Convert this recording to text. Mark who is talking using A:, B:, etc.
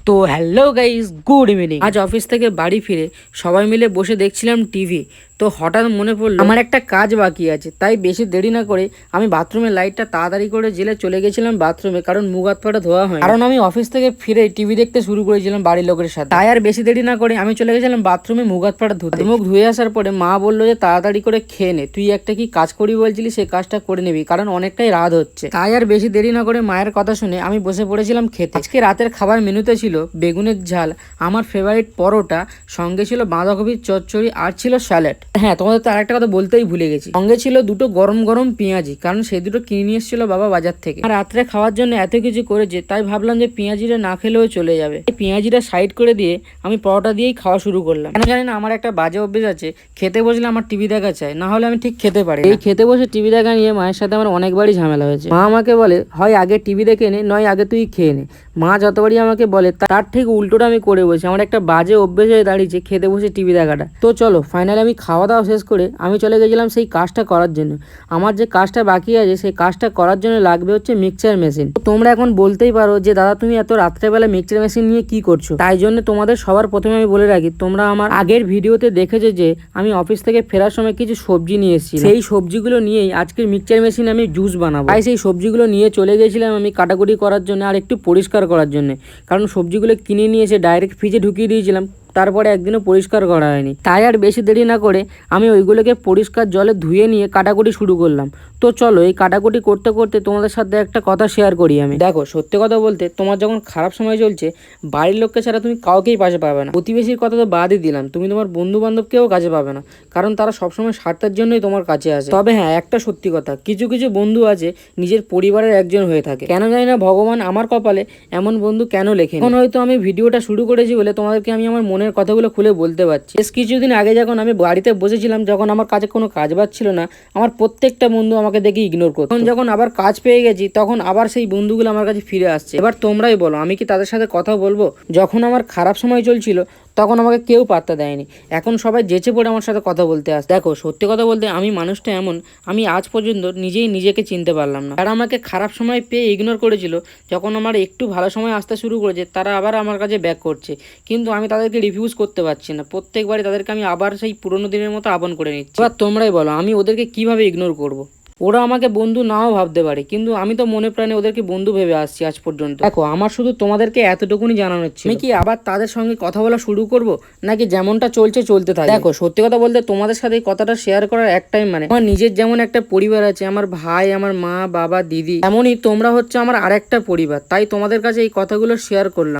A: তো hello guys, good evening. আজ office থেকে বাড়ি ফিরে সবাই মিলে বসে দেখছিলাম টিভি। তো হঠাৎ মনে পড়লো আমার একটা কাজ বাকি আছে, তাই বেশি দেরি না করে আমি বাথরুমের লাইটটা তাড়াতাড়ি করে জেলে চলে গেছিলাম বাথরুমে, কারণ মুখ হাত পাটা ধোয়া হয়। কারণ আমি অফিস থেকে ফিরে টিভি দেখতে শুরু করেছিলাম বাড়ির লোকের সাথে, তাই আর বেশি দেরি না করে আমি চলে গেছিলাম বাথরুমে মুখ হাত পাটা ধুতে। মুখ ধুয়ে আসার পরে মা বললো যে তাড়াতাড়ি করে খেয়ে নে, তুই একটা কি কাজ করবি বলছিলি, সেই কাজটা করে নিবি, কারণ অনেকটাই রাত হচ্ছে। তাই আর বেশি দেরি না করে মায়ের কথা শুনে আমি বসে পড়েছিলাম খেতে। আজকে রাতের খাবার মেনুতে ছিল বেগুনের ঝাল, আমার ফেভারিট পরোটা, সঙ্গে ছিল বাঁধাকপির চচ্চড়ি আর ছিল স্যালাড। হ্যাঁ, তোমাদের তো আরেকটা কথা বলতেই ভুলে গেছি, সঙ্গে ছিল দুটো গরম গরম পেঁয়াজি, কারণ সেই দুটো কিনে নিয়ে এসেছিল বাবা বাজার থেকে। আর রাত্রে খাওয়ার জন্য এত কিছু করেছে, তাই ভাবলাম যে পেঁয়াজিটা না খেলেও চলে যাবে। পেঁয়াজিটা সাইড করে দিয়ে আমি পরোটা দিয়েই খাওয়া শুরু করলাম। কেন জানি না আমার একটা বাজে অভ্যেস আছে, খেতে বসলে আমার টিভি দেখা চাই, না হলে আমি ঠিক খেতে পারি। এই খেতে বসে টিভি দেখা নিয়ে মায়ের সাথে আমার অনেকবারই ঝামেলা হয়েছে। মা আমাকে বলে হয় আগে টিভি দেখে নে, নয় আগে তুই খেয়ে নে। মা যতবারই আমাকে বলে তার ঠিক উল্টোটা আমি করে বসি। আমার একটা বাজে অভ্যেস হয়ে দাঁড়িয়েছে খেতে বসে টিভি দেখাটা। তো চলো, ফাইনালি আমি খাওয়া দাওয়া শেষ করে আমি চলে গেছিলাম সেই কাজটা করার জন্য। আমার যে কাজটা বাকি আছে সেই কাজটা করার জন্য লাগবে হচ্ছে মিক্সচার মেশিন। তোমরা এখন বলতেই পারো যে দাদা তুমি এত রাত্রেবেলা মিক্সচার মেশিন নিয়ে কি করছো। তাই জন্য তোমাদের সবার প্রথমে আমি বলে রাখি, তোমরা আমার আগের ভিডিওতে দেখেছো যে আমি অফিস থেকে ফেরার সময় কিছু সবজি নিয়ে এসেছি। সেই সবজিগুলো নিয়েই আজকের মিক্সচার মেশিন আমি জুস বানাবো। তাই সেই সবজিগুলো নিয়ে চলে গেছিলাম আমি কাটাকুটি করার জন্য আর একটু পরিষ্কার করার জন্য, কারণ সবজিগুলো কিনে নিয়ে এসে ডাইরেক্ট ফ্রিজে ঢুকিয়ে দিয়েছিলাম, তারপরে একদিনও পরিষ্কার করা হয়নি। তাই আর বেশি দেরি না করে আমি ওইগুলোকে পরিষ্কার জলে ধুয়ে নিয়ে কাটাকুটি শুরু করলাম। তো চলো, এই কাটাকুটি করতে করতে তোমাদের সাথে একটা কথা শেয়ার করি আমি। দেখো, সত্যি কথা বলতে, তোমার যখন খারাপ সময় চলছে, বাড়ির লোককে ছাড়া তুমি কাউকেই পাশে পাবে না। প্রতিবেশীর কথা তো বাদই দিলাম, তুমি তোমার বন্ধু বান্ধবকেও কাছে পাবে না, কারণ তারা সবসময় স্বার্থের জন্যই তোমার কাছে আসে। তবে হ্যাঁ, একটা সত্যি কথা, কিছু কিছু বন্ধু আছে নিজের পরিবারের একজন হয়ে থাকে। কেন জানি না ভগবান আমার কপালে এমন বন্ধু কেন লেখে। এখন হয়তো আমি ভিডিওটা শুরু করেছি বলে তোমাদেরকে আমি আমার মনের কথাগুলো খুলে বলতে পারছি। বেশ কিছুদিন আগে যখন আমি বাড়িতে বসেছিলাম, যখন আমার কাছে কোনো কাজ বাজছিল না, আমার প্রত্যেকটা বন্ধু আমাকে দেখে ইগনোর করতো। যখন আবার কাজ পেয়ে গেছি, তখন আবার সেই বন্ধুগুলো আমার কাছে ফিরে আসছে। এবার তোমরাই বলো, আমি কি তাদের সাথে কথা বলবো? যখন আমার খারাপ সময় চলছিল তখন আমাকে কেউ পাত্তা দেয়নি, এখন সবাই যেচে পড়ে আমার সাথে কথা বলতে আসে। দেখো, সত্যি কথা বলতে আমি মানুষটা এমন, আমি আজ পর্যন্ত নিজেই নিজেকে চিনতে পারলাম না। তারা আমাকে খারাপ সময় পেয়ে ইগনোর করেছিল, যখন আমার একটু ভালো সময় আসতে শুরু করেছে তারা আবার আমার কাছে ব্যাক করছে, কিন্তু আমি তাদেরকে রিফিউজ করতে পারছি না। প্রত্যেকবারই তাদেরকে আমি আবার সেই পুরোনো দিনের মতো আপন করে নিচ্ছি। এবার তোমরাই বলো, আমি ওদেরকে কিভাবে ইগনোর করবো? ওরা আমাকে বন্ধু নাও ভাবতে পারে, কিন্তু আমি তো মনে প্রাণে ওদেরকে বন্ধু ভেবে আসছি আজ পর্যন্ত। দেখো, আমার শুধু তোমাদেরকে এতটুকুনি জানানো হচ্ছে, আমি কি আবার তাদের সঙ্গে কথা বলা শুরু করব, নাকি যেমনটা চলছে চলতে থাকে? দেখো, সত্যি কথা বলতে তোমাদের সাথে এই কথাটা শেয়ার করার একটাই মানে, আমার নিজের যেমন একটা পরিবার আছে, আমার ভাই, আমার মা, বাবা, দিদি, এমনই তোমরা হচ্ছে আমার আরেকটা পরিবার। তাই তোমাদের কাছে এই কথাগুলো শেয়ার করলাম।